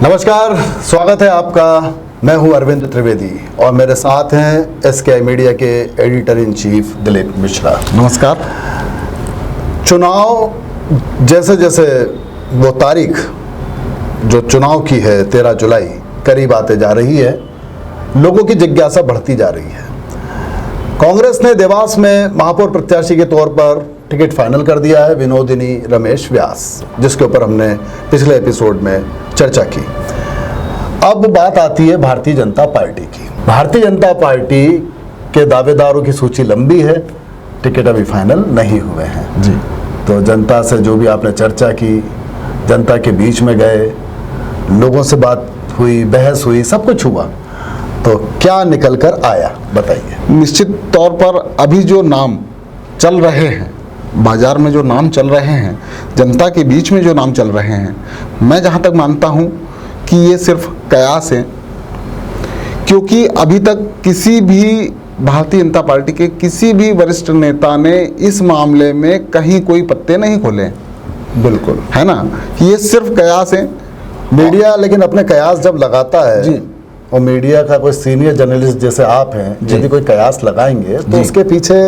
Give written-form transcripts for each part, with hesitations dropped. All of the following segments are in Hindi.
नमस्कार, स्वागत है आपका। मैं हूं अरविंद त्रिवेदी और मेरे साथ हैं एसकेआई मीडिया के editor in chief Dilip Mishra. नमस्कार। चुनाव जैसे जैसे वो तारीख जो चुनाव की है 13 जुलाई करीब आते जा रही है, लोगों की जिज्ञासा बढ़ती जा रही है। कांग्रेस ने देवास में महापौर प्रत्याशी के तौर पर टिकट फाइनल कर दिया है विनोदिनी रमेश व्यास, जिसके ऊपर हमने पिछले एपिसोड में चर्चा की। अब बात आती है भारतीय जनता पार्टी की। भारतीय जनता पार्टी के दावेदारों की सूची लंबी है, टिकट अभी फाइनल नहीं हुए हैं जी। तो जनता से जो भी आपने चर्चा की, जनता के बीच में गए, लोगों से बात हुई, बहस हुई, सब कुछ हुआ, तो क्या निकल कर आया बताइए। निश्चित तौर पर अभी जो नाम चल रहे हैं, बाजार में जो नाम चल रहे हैं, जनता के बीच में जो नाम चल रहे हैं, मैं जहां तक मानता हूं कि ये सिर्फ कयास है, क्योंकि अभी तक किसी भी भारतीय जनता पार्टी के किसी भी वरिष्ठ नेता ने इस मामले में कहीं कोई पत्ते नहीं खोले। बिल्कुल है ना, ये सिर्फ कयास है। मीडिया लेकिन अपने कयास जब लगाता है जी, और मीडिया का कोई सीनियर जर्नलिस्ट जैसे आप हैं, यदि कोई कयास लगाएंगे तो उसके पीछे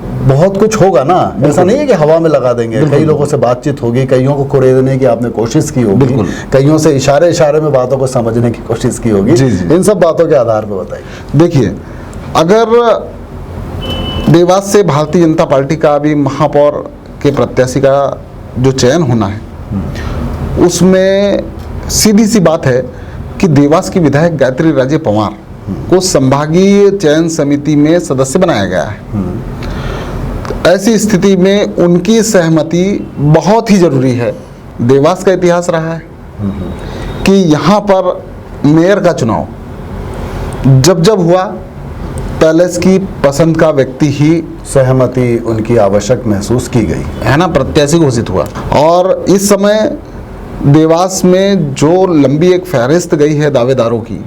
बहुत कुछ होगा ना। ऐसा नहीं है कि हवा में लगा देंगे। कई लोगों से बातचीत होगी, कईयों को कुरेदने की आपने कोशिश की होगी, कईयों से इशारे में बातों को समझने की कोशिश की होगी। इन सब बातों के आधार पर बताइए। देखिए, अगर देवास से भारतीय जनता पार्टी का अभी महापौर के प्रत्याशी का जो चयन होना है, उसमें सीधी सी बात है कि देवास की विधायक गायत्री राजे पवार को संभागीय चयन समिति में सदस्य बनाया गया है। ऐसी स्थिति में उनकी सहमति बहुत ही जरूरी है। देवास का इतिहास रहा है कि यहाँ पर मेयर का चुनाव जब जब हुआ, पैलेस की पसंद का व्यक्ति ही सहमति उनकी आवश्यक महसूस की गई, है ना, प्रत्याशी घोषित हुआ। और इस समय देवास में जो लंबी एक फहरिस्त गई है दावेदारों की,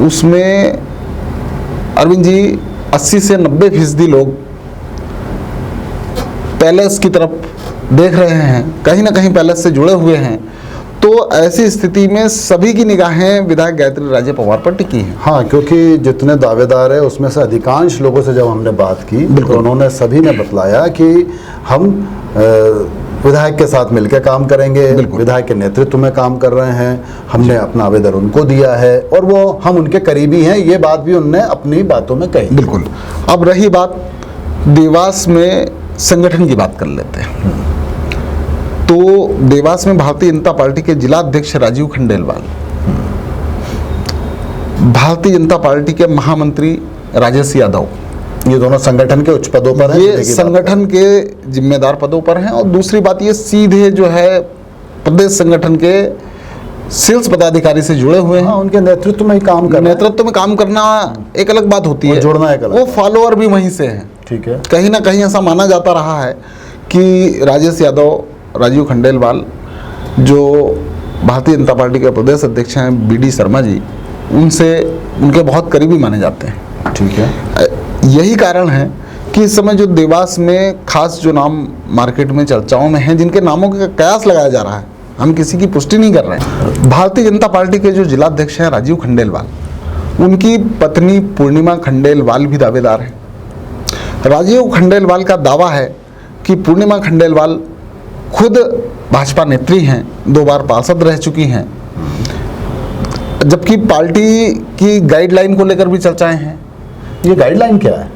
उसमें अरविंद जी 80 से 90% लोग पैलेस की तरफ देख रहे हैं, कहीं ना कहीं पैलेस से जुड़े हुए हैं। तो ऐसी स्थिति में सभी की निगाहें विधायक गायत्री राजे पवार पर टिकी हैं। हाँ, क्योंकि जितने दावेदार है उसमें से अधिकांश लोगों से जब हमने बात की तो उन्होंने सभी ने बतलाया कि हम विधायक के साथ मिलकर काम करेंगे, विधायक के नेतृत्व में काम कर रहे हैं, हमने अपना आवेदन उनको दिया है और वो हम उनके करीबी हैं। ये बात भी उनने अपनी बातों में कही। बिल्कुल। अब रही बात देवास में संगठन की, बात कर लेते हैं। तो देवास में भारतीय जनता पार्टी के जिला अध्यक्ष राजीव खंडेलवाल, भारतीय जनता पार्टी के महामंत्री राजेश यादव, ये दोनों संगठन के उच्च पदों पर हैं। ये संगठन के जिम्मेदार पदों पर हैं। और दूसरी बात, ये सीधे जो है प्रदेश संगठन के सेल्स पदाधिकारी से जुड़े हुए हैं। हाँ, उनके नेतृत्व में ही काम करना, नेतृत्व में काम करना एक अलग बात होती है, जुड़ना एक अलग। वो फॉलोअर भी वहीं से हैं। ठीक है। कहीं ना कहीं ऐसा माना जाता रहा है कि राजेश यादव, राजीव खंडेलवाल, जो भारतीय जनता पार्टी के प्रदेश अध्यक्ष हैं बीडी शर्मा जी, उनसे उनके बहुत करीबी माने जाते हैं। ठीक है। यही कारण है कि इस समय जो देवास में खास जो नाम मार्केट में चर्चाओं में हैं, जिनके नामों का कयास लगाया जा रहा है, हम किसी की पुष्टि नहीं कर रहे हैं। भारतीय जनता पार्टी के जो जिला अध्यक्ष हैं राजीव खंडेलवाल, उनकी पत्नी पूर्णिमा खंडेलवाल भी दावेदार हैं। राजीव खंडेलवाल का दावा है कि पूर्णिमा खंडेलवाल खुद भाजपा नेत्री हैं, 2 बार पार्षद रह चुकी हैं, जबकि पार्टी की गाइडलाइन को लेकर भी चर्चाएं हैं। ये गाइडलाइन क्या है?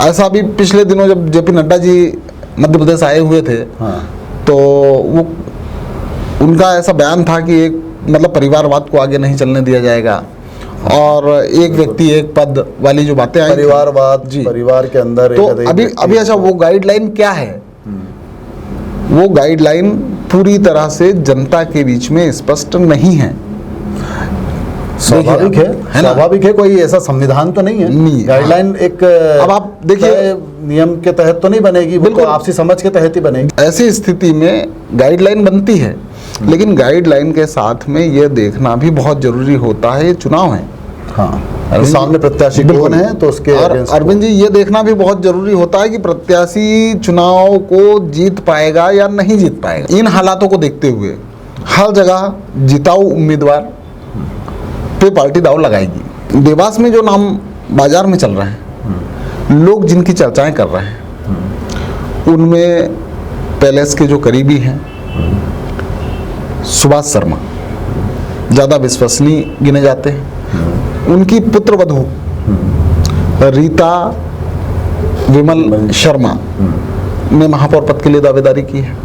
ऐसा भी पिछले दिनों जब जेपी नड्डा जी मध्य प्रदेश आए हुए थे, हाँ, तो वो उनका ऐसा बयान था कि एक मतलब परिवारवाद को आगे नहीं चलने दिया जाएगा और एक व्यक्ति एक पद वाली जो बातें आई, परिवारवाद जी, परिवार के अंदर। तो अभी अच्छा, वो गाइडलाइन क्या है? वो गाइडलाइन पूरी तरह से जनता के बीच में स्पष्ट नहीं है। स्वाभाविक है, स्वाभाविक है, कोई ऐसा संविधान तो नहीं है। नहीं, गाइडलाइन एक, अब आप देखिए, नियम के तहत तो नहीं बनेगी, बिल्कुल आपसी समझ के तहत ही बनेगी। ऐसी स्थिति में गाइडलाइन बनती है, लेकिन गाइडलाइन के साथ में ये देखना भी बहुत जरूरी होता है, ये चुनाव है। हाँ, सामने प्रत्याशी कौन है तो उसके अरविंद जी, ये देखना भी बहुत जरूरी होता है कि प्रत्याशी चुनाव को जीत पाएगा या नहीं जीत पाएगा। इन हालातों को देखते हुए हर जगह जिताऊ उम्मीदवार पे पार्टी दाव लगाएगी। देवास में जो नाम बाजार में चल रहे हैं, लोग जिनकी चर्चाएं कर रहे हैं, उनमें पैलेस के जो करीबी हैं सुभाष शर्मा ज़्यादा विश्वसनीय गिने जाते हैं। उनकी पुत्रवधू रीता विमल शर्मा ने महापौर पद के लिए दावेदारी की है।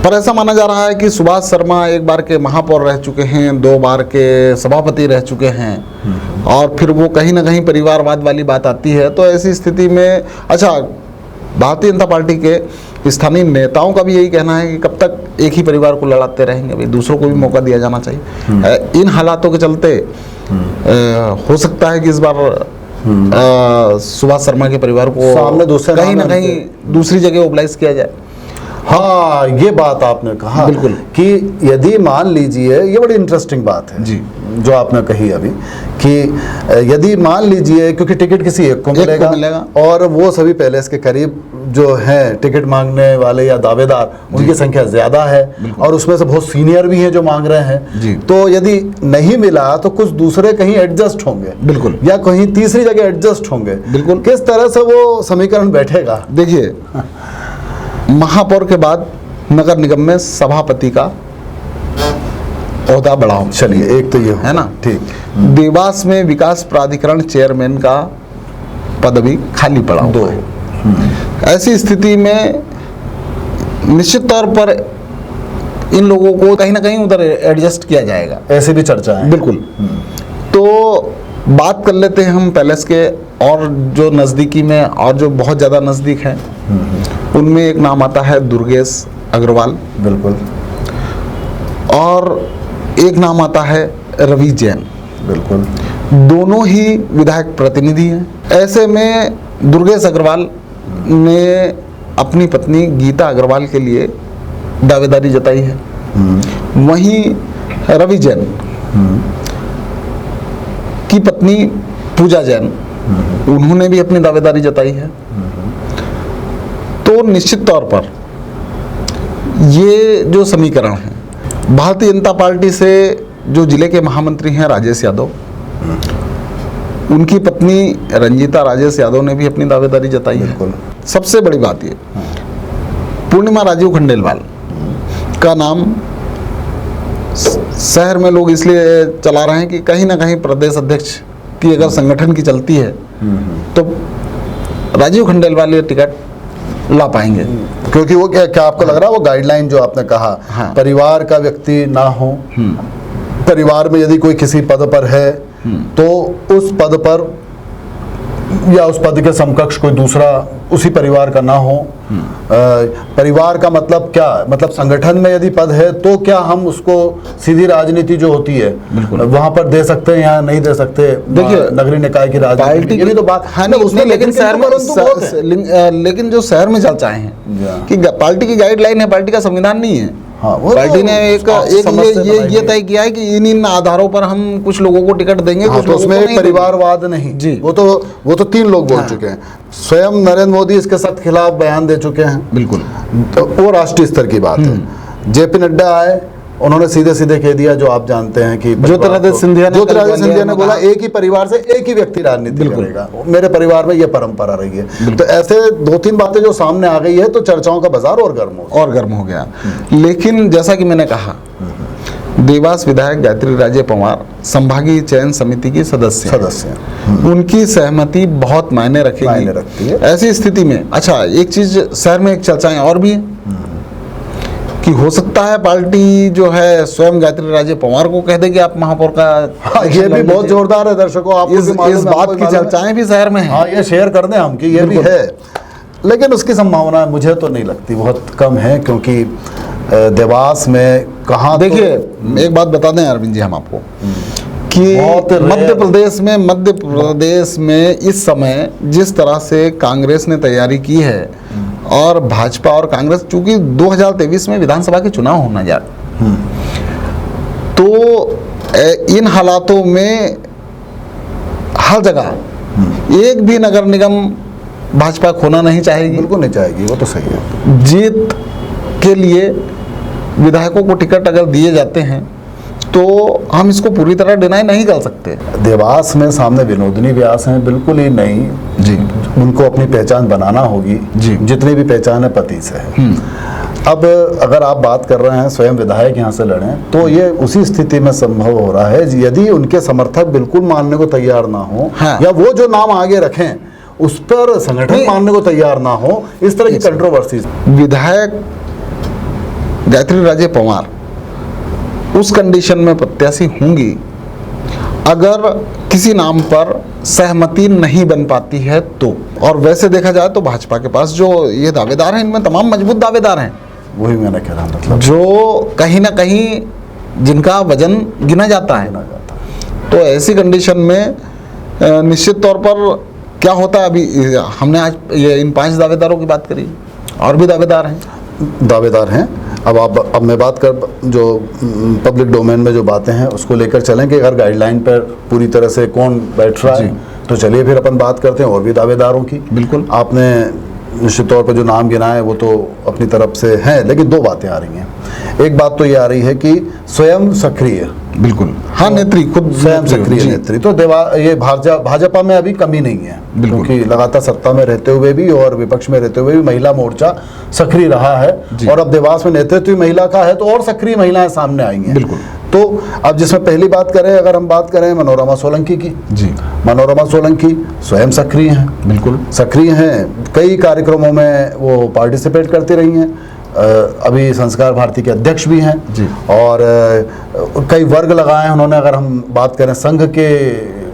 पर ऐसा माना जा रहा है कि सुभाष शर्मा एक बार के महापौर रह चुके हैं, 2 बार के सभापति रह चुके हैं, और फिर वो कहीं ना कहीं परिवारवाद वाली बात आती है। तो ऐसी स्थिति में अच्छा, भारतीय जनता पार्टी के स्थानीय नेताओं का भी यही कहना है कि कब तक एक ही परिवार को लड़ाते रहेंगे, भाई दूसरों को भी मौका दिया जाना चाहिए। इन हालातों के चलते हो सकता है कि इस बार सुभाष शर्मा के परिवार को सामने दूसरे कहीं ना कहीं दूसरी जगह मोबिलाइज किया जाए। हाँ, ये बात आपने कहा बिल्कुल कि यदि मान लीजिए, ये बड़ी इंटरेस्टिंग बात है जी जो आपने कही अभी, कि यदि मान लीजिए, क्योंकि टिकट किसी एक को मिलेगा और वो सभी पैलेस के करीब जो हैं टिकट मांगने वाले या दावेदार, उनकी संख्या ज्यादा है और उसमें से बहुत सीनियर भी हैं जो मांग रहे हैं, तो यदि नहीं मिला तो कुछ दूसरे कहीं एडजस्ट होंगे, बिल्कुल, या कहीं तीसरी जगह एडजस्ट होंगे, बिल्कुल। किस तरह से वो समीकरण बैठेगा? देखिए, महापौर के बाद नगर निगम में सभापति का ओहदा बढ़ाओ, चलिए एक तो ये है ना, ठीक। देवास में विकास प्राधिकरण चेयरमैन का पद भी खाली पड़ा हुआ है। ऐसी स्थिति में निश्चित तौर पर इन लोगों को कहीं ना कहीं उधर एडजस्ट किया जाएगा, ऐसी भी चर्चा है। बिल्कुल। तो बात कर लेते हैं हम पैलेस के और जो नज़दीकी में और जो बहुत ज़्यादा नज़दीक हैं, उनमें एक नाम आता है दुर्गेश अग्रवाल, बिल्कुल, और एक नाम आता है रवि जैन, बिल्कुल। दोनों ही विधायक प्रतिनिधि हैं। ऐसे में दुर्गेश अग्रवाल ने अपनी पत्नी गीता अग्रवाल के लिए दावेदारी जताई है। वहीं रवि जैन की पत्नी पूजा जैन, उन्होंने भी अपनी दावेदारी जताई है। तो निश्चित तौर पर ये जो समीकरण है, भारतीय जनता पार्टी से जो जिले के महामंत्री हैं राजेश यादव, उनकी पत्नी रंजीता राजेश यादव ने भी अपनी दावेदारी जताई है। सबसे बड़ी बात ये, पूर्णिमा राजीव खंडेलवाल का नाम शहर में लोग इसलिए चला रहे हैं कि कहीं ना कहीं प्रदेश अध्यक्ष की अगर संगठन की चलती है तो राजीव खंडेलवाल ये टिकट ला पाएंगे, क्योंकि वो क्या आपको लग रहा है, वो गाइडलाइन जो आपने कहा, हाँ, परिवार का व्यक्ति ना हो, परिवार में यदि कोई किसी पद पर है तो उस पद पर या उस पद के समकक्ष कोई दूसरा उसी परिवार का ना हो। परिवार का मतलब क्या, मतलब संगठन में यदि पद है तो क्या हम उसको सीधी राजनीति जो होती है वहां पर दे सकते हैं या नहीं दे सकते? देखिए, नगरीय निकाय की राजनीति, ये भी तो बात है ना उसमें, लेकिन शहर में, लेकिन जो शहर में चर्चाएं हैं कि पार्टी की गाइडलाइन है, पार्टी का संविधान नहीं है। हाँ, पार्टी ने एक ये तय किया है कि इन आधारों पर हम कुछ लोगों को टिकट देंगे। हाँ, तो उसमें एक परिवारवाद नहीं जी, वो तो 3 लोग बोल चुके हैं। स्वयं नरेंद्र मोदी इसके सख्त खिलाफ बयान दे चुके हैं, बिल्कुल, तो वो राष्ट्रीय स्तर की बात है। जेपी नड्डा आए, उन्होंने सीधे सीधे कह दिया जो आप जानते हैं कि ज्योतिरादित्य सिंधिया ने बोला एक ही परिवार से एक ही व्यक्ति राजनीति करेगा, मेरे परिवार में यह परंपरा रही है। तो ऐसे 2-3 बातें जो सामने आ गई है तो चर्चाओं का बाजार और गर्म हो गया। लेकिन जैसा कि मैंने कहा, देवास विधायक गायत्री राजे पंवार संभागीय चयन समिति की सदस्य उनकी सहमति बहुत मायने रखती है। ऐसी स्थिति में अच्छा, एक चीज शहर में एक चर्चाएं और भी है कि हो सकता है पार्टी जो है स्वयं गायत्री राजे पंवार को कह दे कि आप महापौर का। हाँ, ये भी बहुत जोरदार है दर्शकों, आप इस बात की चर्चाएं भी शहर में है। हाँ, ये शेयर कर दें हम कि ये भी है, लेकिन उसकी संभावना मुझे तो नहीं लगती, बहुत कम है, क्योंकि देवास में कहाँ, देखिए एक बात बता दें अरविंद जी हम आपको कि मध्य प्रदेश में इस समय जिस तरह से कांग्रेस ने तैयारी की है और भाजपा और कांग्रेस, चूंकि 2023 में विधानसभा के चुनाव होना जा रहे, तो इन हालातों में हर जगह एक भी नगर निगम भाजपा खोना नहीं चाहेगी, बिल्कुल नहीं चाहेगी, वो तो सही है। जीत के लिए विधायकों को टिकट अगर दिए जाते हैं तो हम इसको पूरी तरह डिनाई नहीं कर सकते। देवास में सामने विनोदिनी व्यास हैं, बिल्कुल ही नहीं जी, उनको अपनी पहचान बनाना होगी जी। जितनी भी पहचान है पति से है। अब अगर आप बात कर रहे हैं स्वयं विधायक यहाँ से लड़ें, तो ये उसी स्थिति में संभव हो रहा है यदि उनके समर्थक बिल्कुल मानने को तैयार ना हो, हाँ। या वो जो नाम आगे रखें उस पर संगठन मानने को तैयार ना हो, इस तरह की कंट्रोवर्सी। विधायक गायत्री राजे पवार उस कंडीशन में प्रत्याशी होंगी अगर किसी नाम पर सहमति नहीं बन पाती है तो। और वैसे देखा जाए तो भाजपा के पास जो ये दावेदार हैं, इनमें तमाम मजबूत दावेदार हैं, वही मैंने कह रहा, मतलब जो कहीं ना कहीं जिनका वजन गिना जाता है। तो ऐसी कंडीशन में निश्चित तौर पर क्या होता है, अभी हमने आज ये इन 5 दावेदारों की बात करी, और भी दावेदार हैं। अब मैं बात कर जो पब्लिक डोमेन में जो बातें हैं उसको लेकर चलें कि अगर गाइडलाइन पर पूरी तरह से कौन बैठ रहा है, तो चलिए फिर अपन बात करते हैं और भी दावेदारों की। बिल्कुल, आपने निश्चित तौर पर जो नाम गिना है वो तो अपनी तरफ से हैं, लेकिन 2 बातें आ रही हैं। एक बात तो ये आ रही है कि स्वयं सक्रिय, बिल्कुल, हाँ, नेत्री खुद स्वयं सक्रिय नेत्री, तो ये भाजपा में अभी कमी नहीं है, क्योंकि लगातार सत्ता में रहते हुए भी और विपक्ष में रहते हुए भी महिला मोर्चा सक्रिय रहा है, और अब देवास में नेतृत्व महिला का है तो और सक्रिय महिलाएं सामने आई हैं। बिल्कुल। तो अब जिसमें पहली बात करें, अगर हम बात करें मनोरमा सोलंकी की, जी, मनोरमा सोलंकी स्वयं सक्रिय हैं, बिल्कुल सक्रिय हैं, कई कार्यक्रमों में वो पार्टिसिपेट करती रही हैं, अभी संस्कार भारती के अध्यक्ष भी हैं जी। और कई वर्ग लगाए हैं उन्होंने। अगर हम बात करें संघ के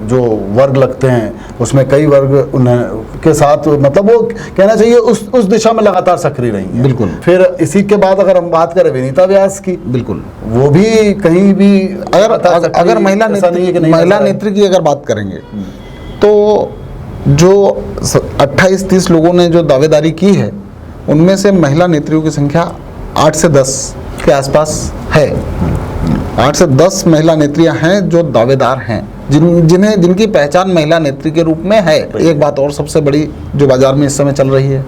जो वर्ग लगते हैं उसमें कई वर्ग उन्हें के साथ, मतलब वो कहना चाहिए उस दिशा में लगातार सक्रिय रही हैं। बिल्कुल। फिर इसी के बाद अगर हम बात करें विनीता व्यास की, बिल्कुल, वो भी कहीं भी अगर महिला नेत्री की अगर बात करेंगे तो जो 28-30 लोगों ने जो दावेदारी की है उनमें से महिला नेत्रियों की संख्या 8 से 10 के आसपास है। 8 से 10 महिला नेत्रियां हैं जो दावेदार हैं, जिनकी पहचान महिला नेत्री के रूप में है। एक बात और सबसे बड़ी जो बाजार में इस समय चल रही है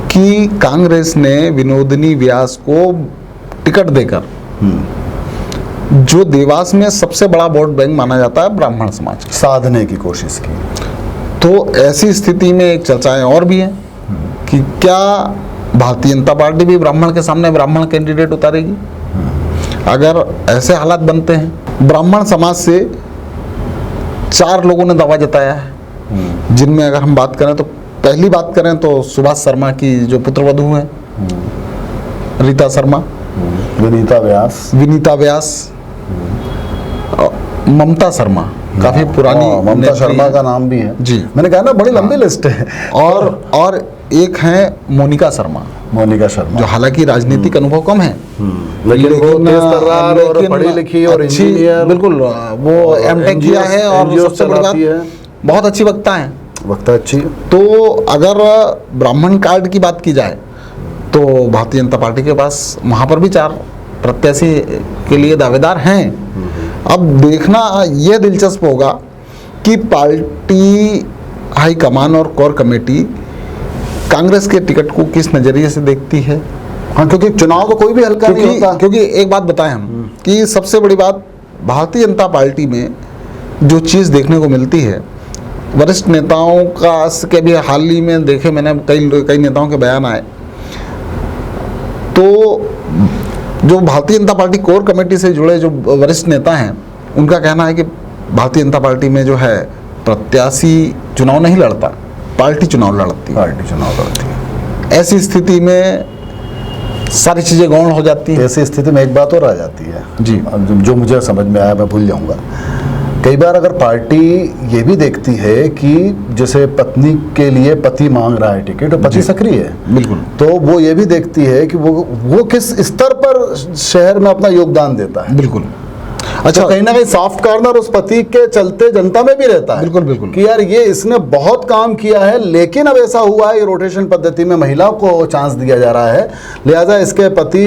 कि कांग्रेस ने विनोदिनी व्यास को टिकट देकर जो देवास में सबसे बड़ा वोट बैंक माना जाता है ब्राह्मण समाज, साधने की कोशिश की। तो ऐसी स्थिति में एक चर्चाएं और भी हैं कि क्या भारतीय जनता पार्टी भी ब्राह्मण के सामने ब्राह्मण कैंडिडेट उतारेगी। अगर ऐसे हालात बनते हैं, ब्राह्मण समाज से 4 लोगों ने दावा जताया है, जिनमें अगर हम बात करें तो पहली बात करें तो सुभाष शर्मा की जो पुत्रवधू हैं रीता शर्मा, विनीता व्यास, ममता शर्मा, काफी पुरानी ममता शर्मा का नाम भी है जी। मैंने कहा ना, बड़ी लंबी लिस्ट है। और एक है मोनिका शर्मा, जो हालांकि राजनीतिक अनुभव कम है, लेकिन वो तेज तर्रार और पढ़ी लिखी और इंजीनियर, बिल्कुल, वो एमटेक किया है और सबसे बड़ी बात बहुत अच्छी वक्ता है, अच्छी। तो अगर ब्राह्मण कार्ड की बात की जाए तो भारतीय जनता पार्टी के पास वहाँ पर भी 4 प्रत्याशी के लिए दावेदार हैं। अब देखना यह दिलचस्प होगा कि पार्टी हाईकमान और कोर कमेटी कांग्रेस के टिकट को किस नजरिए से देखती है। हाँ, क्योंकि चुनाव तो कोई भी हल्का नहीं होता। क्योंकि एक बात बताएं हम कि सबसे बड़ी बात भारतीय जनता पार्टी में जो चीज़ देखने को मिलती है, वरिष्ठ नेताओं का के भी हाल ही में देखे मैंने, कई नेताओं के बयान आए, तो जो Bharatiya Janata party core committee से जुड़े जो वरिष्ठ नेता हैं उनका कहना है कि भारतीय जनता पार्टी में जो है प्रत्याशी चुनाव नहीं लड़ता, पार्टी चुनाव लड़ती है। ऐसी स्थिति में सारी चीज़ें गौण हो जाती हैं। ऐसी स्थिति में एक बात और आ जाती है जी, जो मुझे समझ में आया, मैं भूल जाऊंगा। कई बार अगर पार्टी ये भी देखती है कि जैसे पत्नी के लिए पति मांग रहा है टिकट और पति सक्रिय है, बिल्कुल, तो वो ये भी देखती है कि वो किस स्तर पर शहर में अपना योगदान देता है। बिल्कुल। अच्छा, कहीं ना कहीं सॉफ्ट कॉर्नर उस पति के चलते जनता में भी रहता है। बिल्कुल बिल्कुल, कि यार ये इसने बहुत काम किया है, लेकिन अब ऐसा हुआ है रोटेशन पद्धति में महिलाओं को चांस दिया जा रहा है, लिहाजा इसके पति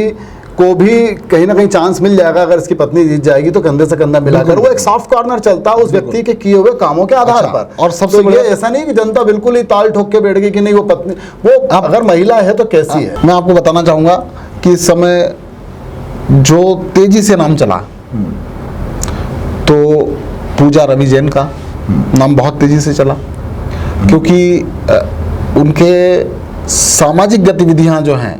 को भी कहीं ना कहीं चांस मिल जाएगा। अगर इसकी पत्नी जीत जाएगी तो कंधे से कंधा मिलाकर वो एक सॉफ्ट कॉर्नर चलता है उस व्यक्ति के किए हुए कामों के आधार पर। और सबसे तो ये ऐसा नहीं कि जनता बिल्कुल ही ताल ठोक के बैठ गई कि नहीं वो पत्नी, वो अगर महिला है तो कैसी है। मैं आपको बताना चाहूंगा कि इस समय जो तेजी से नाम चला तो पूजा रवि जैन का नाम बहुत तेजी से चला, क्योंकि उनके सामाजिक गतिविधियां जो हैं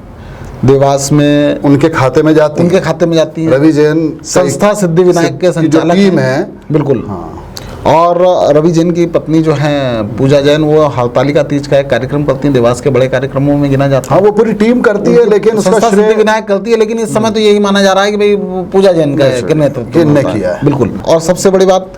देवास में उनके खाते में जाती उनके खाते में जाती हैं। रवि जैन संस्था सिद्धि विनायक के की जो संचालक टीम हैं। है, बिल्कुल। हाँ। और रवि जैन की पत्नी जो हैं पूजा जैन, वो हरतालिका तीज का एक कार्यक्रम करती हैं, देवास के बड़े कार्यक्रमों में गिना जाता है। हाँ, वो पूरी टीम करती है, लेकिन उसका संस्था सिद्धि श्रेय विनायक करती है, लेकिन इस समय तो यही माना जा रहा है कि भाई पूजा जैन का के नेतृत्व इनने होता है। किया है। बिल्कुल। और सबसे बड़ी बात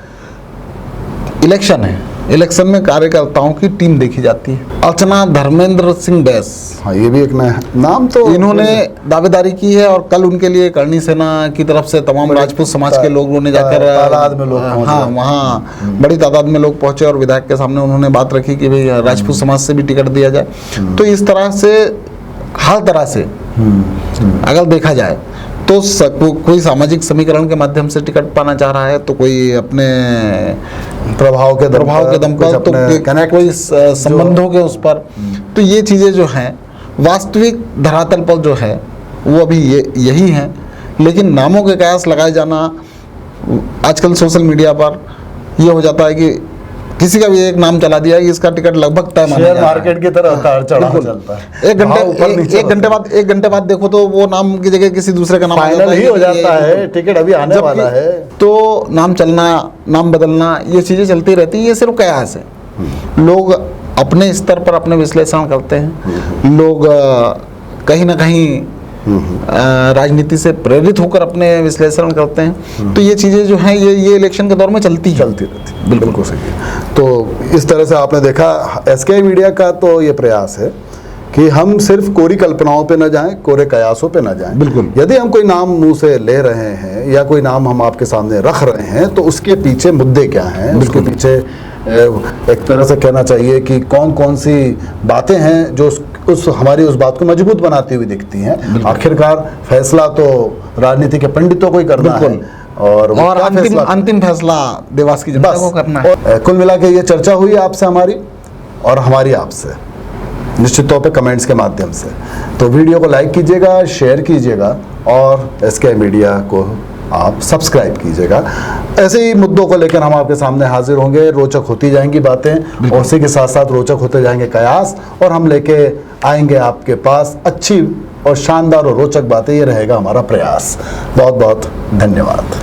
इलेक्शन है, इलेक्शन में कार्यकर्ताओं की टीम देखी जाती है। अर्चना धर्मेंद्र सिंह बैस, हाँ, ये भी एक नया नाम, तो इन्होंने दावेदारी की है और कल उनके लिए करणी सेना की तरफ से तमाम राजपूत समाज के लोगों ने जाकर तादाद में लोग पहुंचे। हाँ, वहाँ बड़ी तादाद में लोग पहुंचे और विधायक के सामने उन्होंने बात रखी कि भाई राजपूत समाज से भी टिकट दिया जाए। तो इस तरह से हर तरह से अगर देखा जाए तो कोई सामाजिक समीकरण के माध्यम से टिकट पाना चाह रहा है, तो कोई अपने प्रभाव के दम पर, तो कोई संबंधों के उस पर। तो ये चीज़ें जो हैं वास्तविक धरातल पर जो है वो अभी यही हैं, लेकिन नामों के कयास लगाए जाना आजकल सोशल मीडिया पर ये हो जाता है कि किसी का भी एक नाम चला दिया कि इसका टिकट लगभग तय माना जा रहा है। शेयर मार्केट की तरह उतार चढ़ाव चलता है। एक घंटे बाद देखो तो वो नाम की जगह किसी दूसरे का नाम फाइनल ही हो जाता है, टिकट अभी आने वाला है। तो नाम चलना, नाम बदलना, ये चीज़ें चलती रहती है। ये सिर्फ कयास है। लोग अपने स्तर पर अपने विश्लेषण करते हैं। लोग कहीं ना कहीं राजनीति से प्रेरित होकर अपने विश्लेषण करते हैं। तो ये चीज़ें जो हैं ये इलेक्शन के दौर में चलती रहती है। बिल्कुल सही। तो इस तरह से आपने देखा एसके मीडिया का तो ये प्रयास है कि हम सिर्फ कोरी कल्पनाओं पे न जाएं, कोरे कयासों पे न जाएं। बिल्कुल। यदि हम कोई नाम मुंह से ले रहे हैं या कोई नाम हम आपके सामने रख रहे हैं तो उसके पीछे मुद्दे क्या हैं, उसके पीछे एक तरह से कहना चाहिए कि कौन कौन सी बातें हैं जो उस हमारी उस बात को मजबूत बनाती हुई दिखती हैं। आखिरकार फैसला तो राजनीति के पंडितों को ही करना है और अंतिम फैसला देवास की जनता को करना है। कुल मिला के ये चर्चा हुई आपसे हमारी और हमारी आपसे, निश्चित तौर पे कमेंट्स के माध्यम से। तो वीडियो को लाइक कीजिएगा, शेयर कीजिएगा और एसके मीडिया को आप सब्सक्राइब कीजिएगा। ऐसे ही मुद्दों को लेकर हम आपके सामने हाजिर होंगे। रोचक होती जाएंगी बातें और उसी के साथ साथ रोचक होते जाएंगे कयास, और हम लेके आएंगे आपके पास अच्छी और शानदार और रोचक बातें। ये रहेगा हमारा प्रयास। बहुत बहुत धन्यवाद।